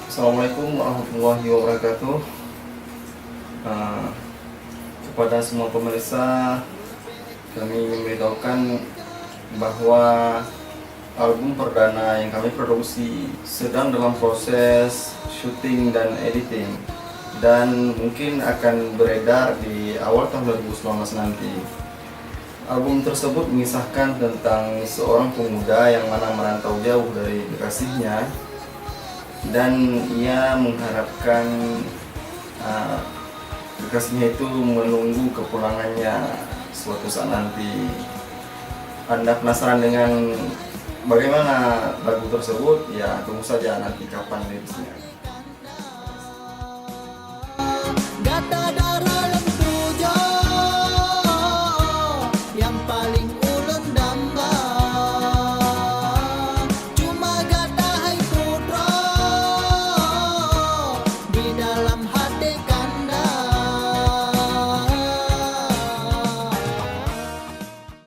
Assalamualaikum warahmatullahi wabarakatuh. Kepada semua pemirsa, kami ingin memberitahukan bahwa album perdana yang kami produksi sedang dalam proses syuting dan editing, dan mungkin akan beredar di awal tahun 2019 nanti. Album tersebut mengisahkan tentang seorang pemuda yang mana merantau jauh dari kekasihnya, dan ia mengharapkan kekasihnya itu menunggu kepulangannya suatu saat nanti. Anda penasaran dengan bagaimana lagu tersebut? Ya, tunggu saja nanti kapan rilisnya.